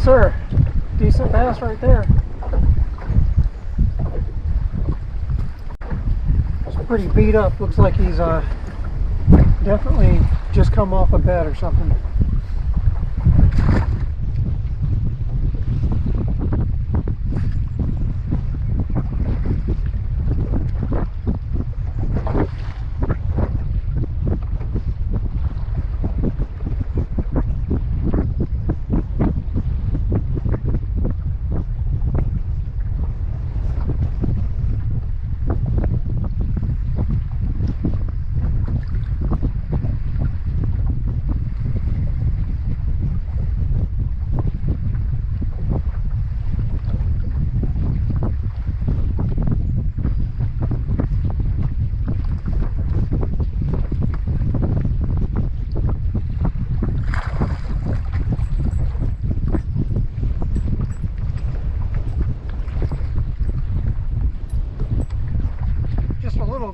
Yes, sir. Decent bass right there. It's pretty beat up. Looks like he's definitely just come off a bed or something.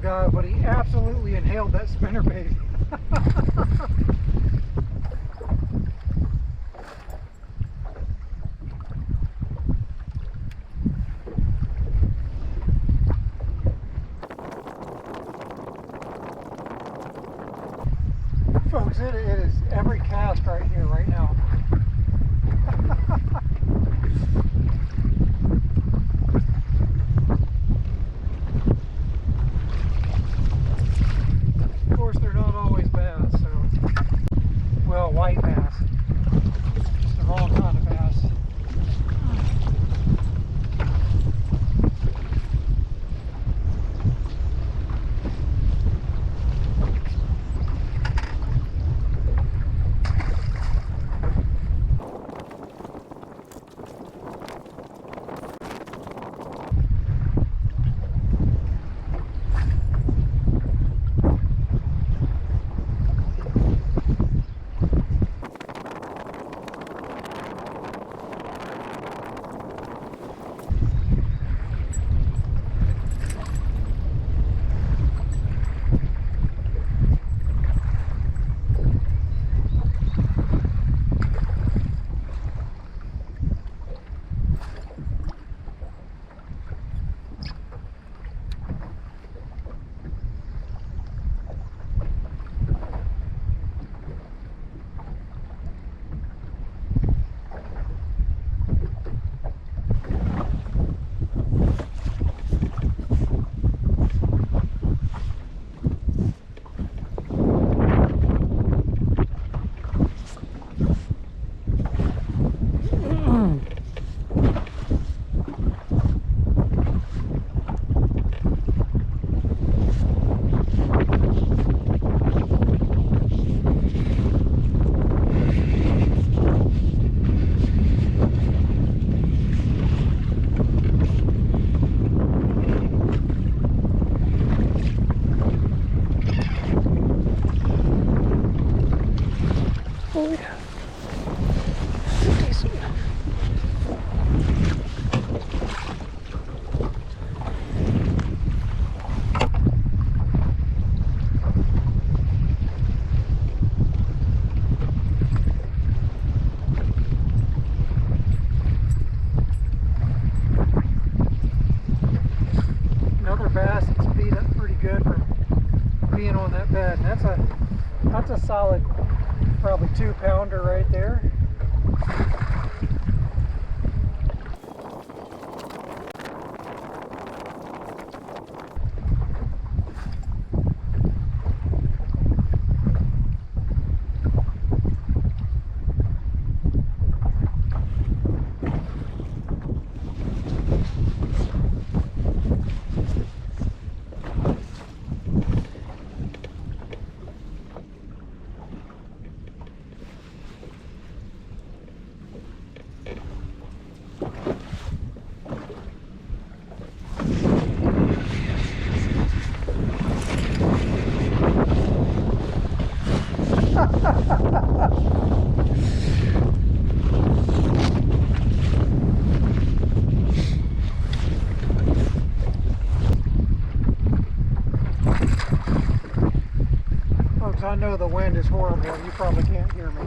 Guy, but he absolutely inhaled that spinnerbait. Folks, it is every cast right here, right now. White bass. Just the wrong kind of bass. That's a solid, probably 2-pounder right there. Folks, I know the wind is horrible and you probably can't hear me.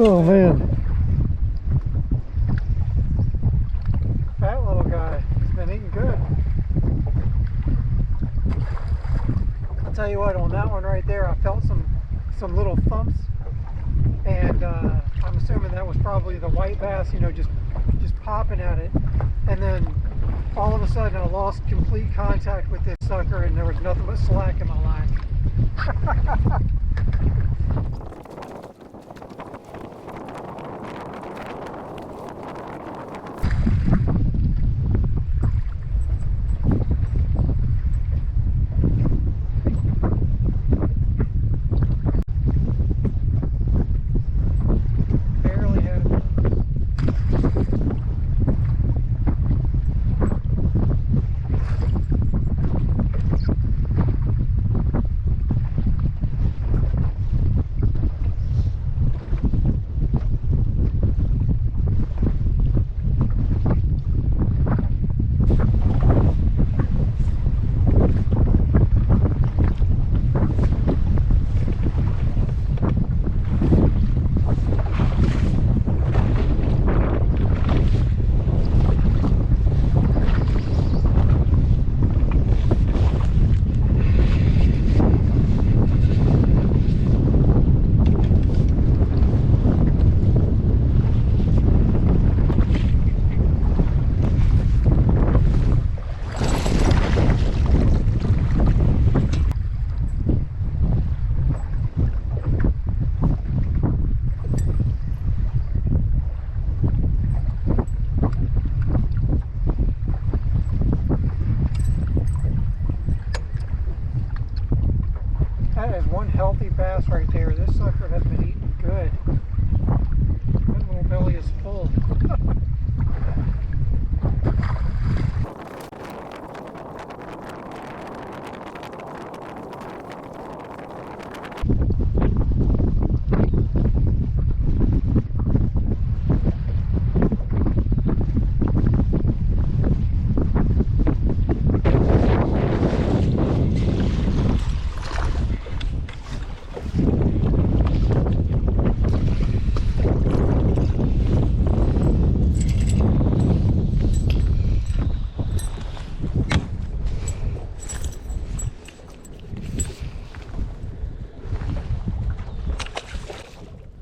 Oh man. Fat little guy. He's been eating good. I'll tell you what, on that one right there, I felt some little thumps, and I'm assuming that was probably the white bass, you know, just popping at it. And then all of a sudden I lost complete contact with this sucker, and there was nothing but slack in my line. That is one healthy bass right there. This sucker has been eating good. That little belly is full.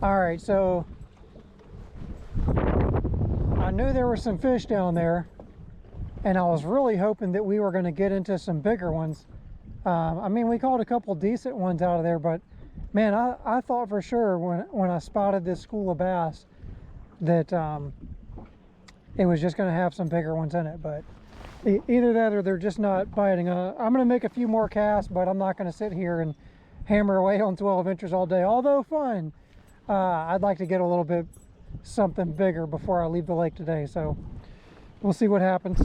Alright, so I knew there were some fish down there, and I was really hoping that we were going to get into some bigger ones. I mean, we caught a couple decent ones out of there, but man, I thought for sure when I spotted this school of bass that it was just going to have some bigger ones in it. But either that or they're just not biting. I'm going to make a few more casts, but I'm not going to sit here and hammer away on 12 inches all day, although fun. I'd like to get a little bit something bigger before I leave the lake today, so we'll see what happens.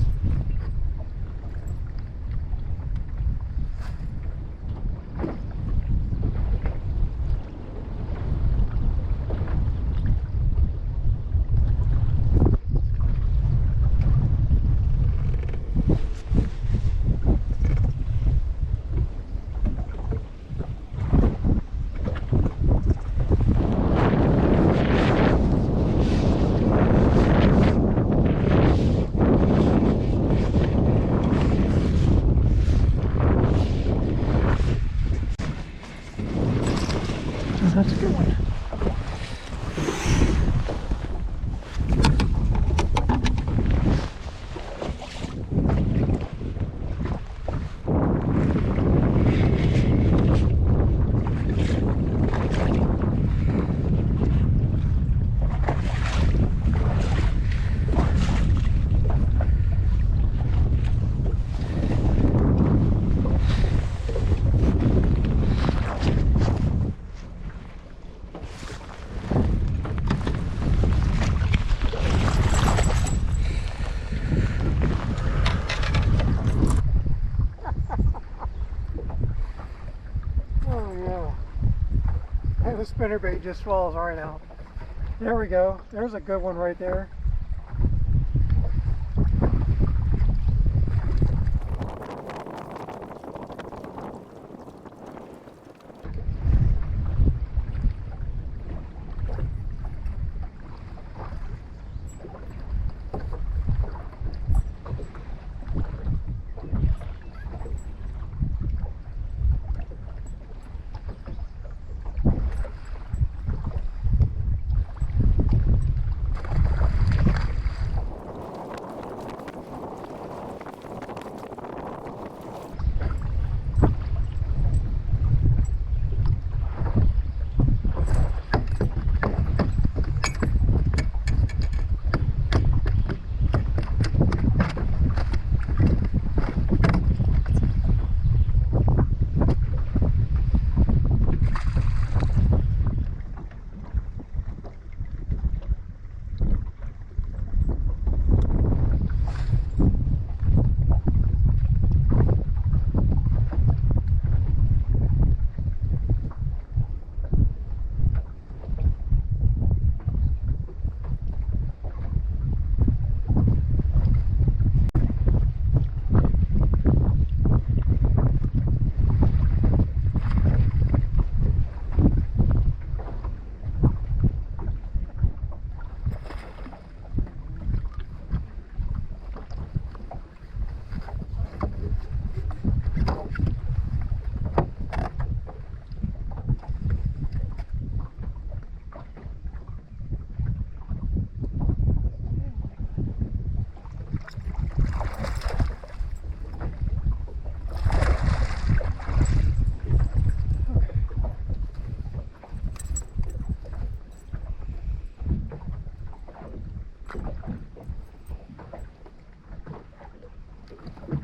That's a good one. the spinnerbait just falls right out. There we go. There's a good one right there.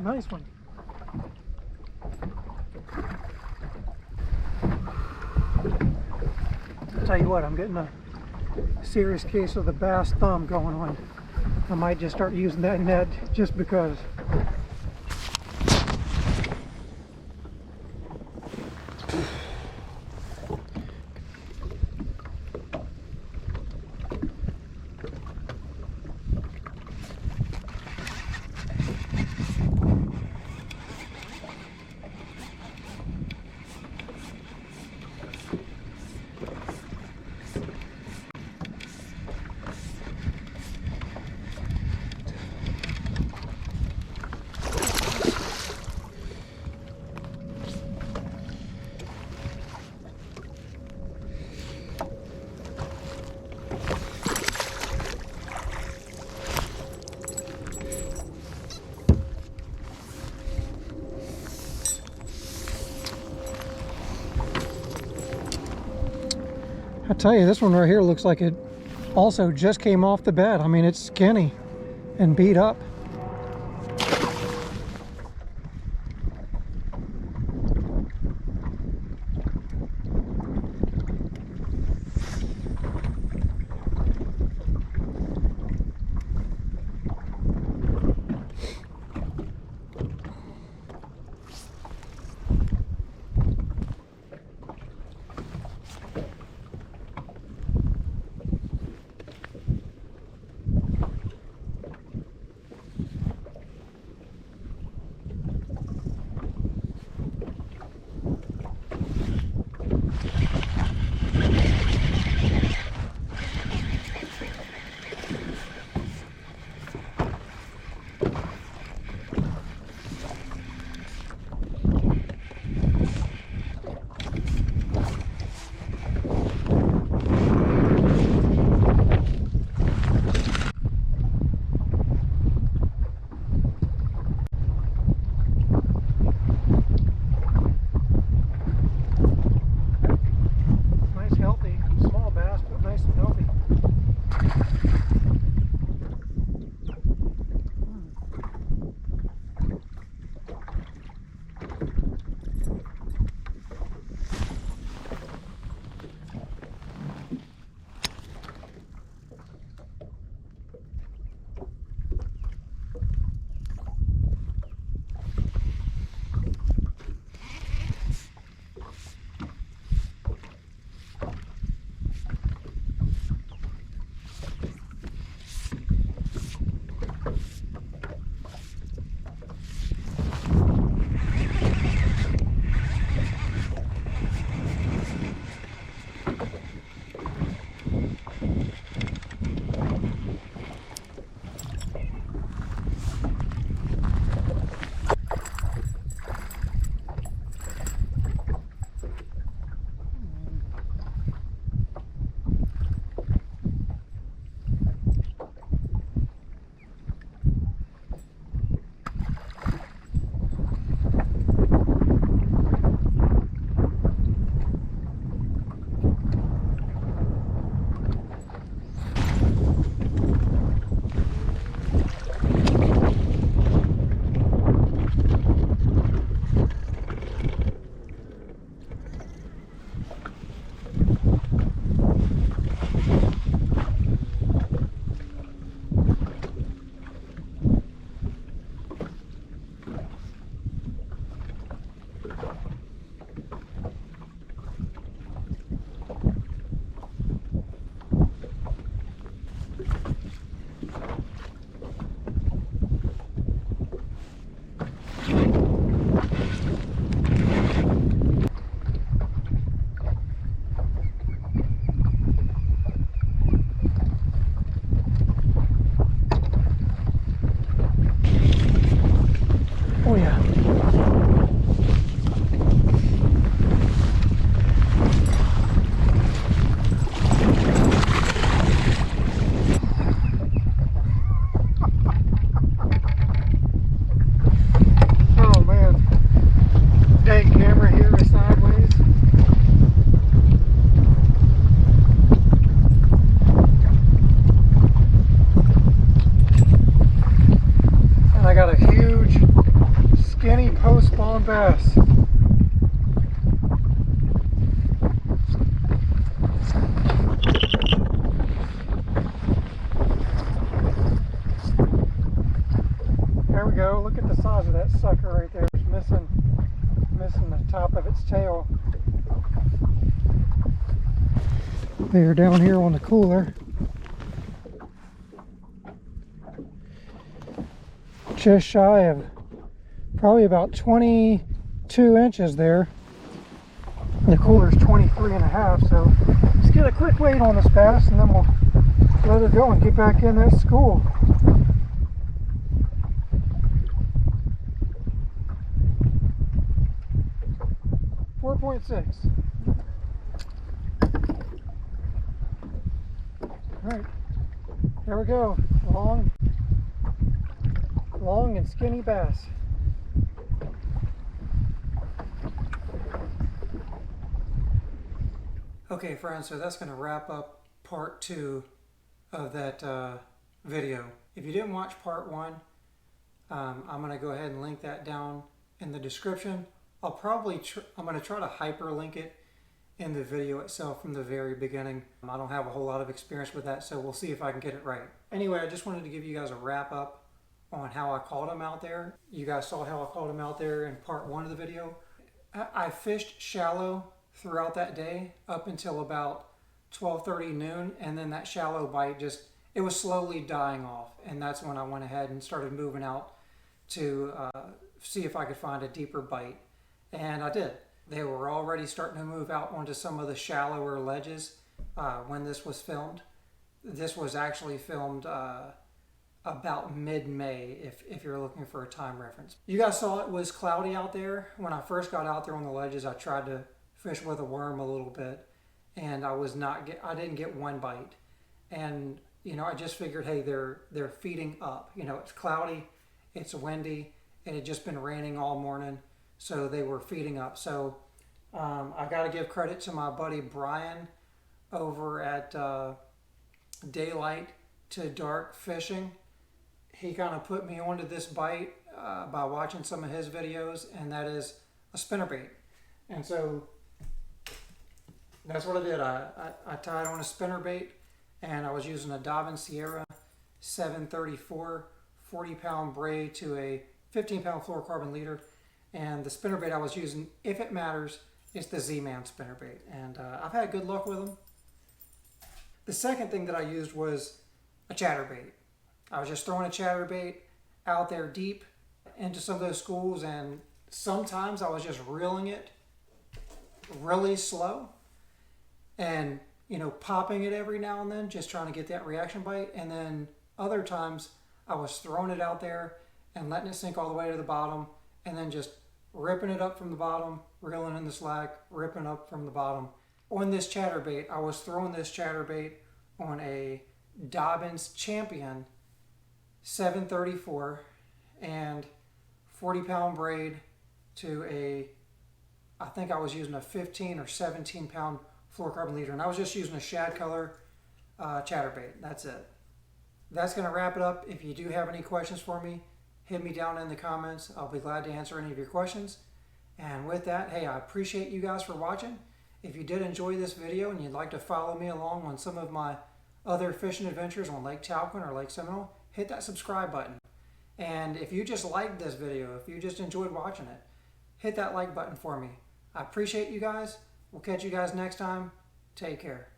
Nice one. I'll tell you what, I'm getting a serious case of the bass thumb going on. I might just start using that net just because. I tell you, this one right here looks like it also just came off the bed. I mean, it's skinny and beat up. bass. There we go. Look at the size of that sucker right there. It's missing the top of its tail. They're down here on the cooler. Just shy of probably about 22 inches there. The cooler's 23 and a half, so let's get a quick weight on this bass and then we'll let her go and get back in that school. .6. Alright, there we go. Long and skinny bass. Okay friends, so that's going to wrap up part 2 of that video. If you didn't watch part 1, I'm going to go ahead and link that down in the description. I'm going to try to hyperlink it in the video itself from the very beginning. I don't have a whole lot of experience with that, so we'll see if I can get it right. Anyway, I just wanted to give you guys a wrap up on how I caught him out there. You guys saw how I caught him out there in part 1 of the video. I fished shallow throughout that day up until about 12:30 noon, and then that shallow bite it was slowly dying off, and that's when I went ahead and started moving out to see if I could find a deeper bite. And I did. They were already starting to move out onto some of the shallower ledges when this was filmed. This was actually filmed about mid-May, if you're looking for a time reference. You guys saw it was cloudy out there. When I first got out there on the ledges, I tried to fish with a worm a little bit, and I didn't get one bite. And I just figured, hey, they're feeding up. It's cloudy, it's windy, and it had just been raining all morning. So they were feeding up. So I got to give credit to my buddy Brian over at Daylight to Dark Fishing. He kind of put me onto this bite by watching some of his videos, and that is a spinnerbait. And so that's what I did. I tied on a spinnerbait, and I was using a Dobyns Sierra 734 40-pound braid to a 15-pound fluorocarbon leader. And the spinnerbait I was using, if it matters, is the Z-Man spinnerbait. And I've had good luck with them. The second thing that I used was a chatterbait. I was just throwing a chatterbait out there deep into some of those schools, and sometimes I was just reeling it really slow and popping it every now and then, just trying to get that reaction bite. And then other times I was throwing it out there and letting it sink all the way to the bottom, and then just ripping it up from the bottom, reeling in the slack, ripping up from the bottom. On this chatterbait, I was throwing this chatterbait on a Dobyns Champion 734 and 40-pound braid to I think I was using a 15 or 17-pound fluorocarbon leader, and I was just using a shad color chatterbait. That's it. That's going to wrap it up. If you do have any questions for me, hit me down in the comments. I'll be glad to answer any of your questions. And with that, hey, I appreciate you guys for watching. If you did enjoy this video and you'd like to follow me along on some of my other fishing adventures on Lake Talquin or Lake Seminole, hit that subscribe button. And if you just liked this video, if you just enjoyed watching it, hit that like button for me. I appreciate you guys. We'll catch you guys next time. Take care.